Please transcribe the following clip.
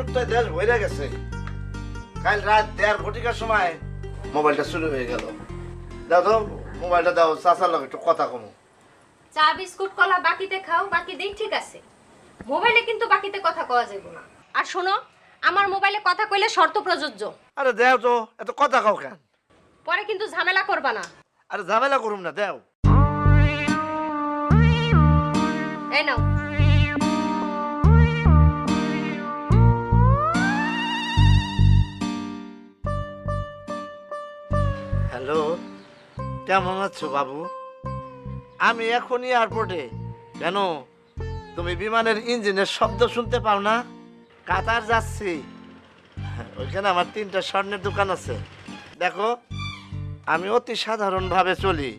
বিস্কুটটাই দেশ ভরে গেছে। কাল রাত 1:30 সময় মোবাইলটা চুরি হয়ে গেল। দাও তো মোবাইলটা দাও, চাচার লগে একটু কথা কমু। চা বিস্কুট কলা বাকিতে খাও, বাকি দিন ঠিক আছে। মোবাইলে কিন্তু বাকিতে কথা কওয়া যাবে না। আর শোনো, আমার মোবাইলে কথা কইলে শর্ত প্রযোজ্য। আরে দেও তো, এত কথা কাও কেন? পরে কিন্তু ঝামেলা করবা না। আরে ঝামেলা করুম না, দেও। এই নাও। হ্যালো, কেমন আছো বাবু? আমি এখনই এয়ারপোর্টে। কেন, তুমি বিমানের ইঞ্জিনের শব্দ শুনতে পাও না? কাতার যাচ্ছি, ওইখানে আমার 3টা স্বর্ণের দোকান আছে। দেখো, আমি অতি সাধারণভাবে চলি।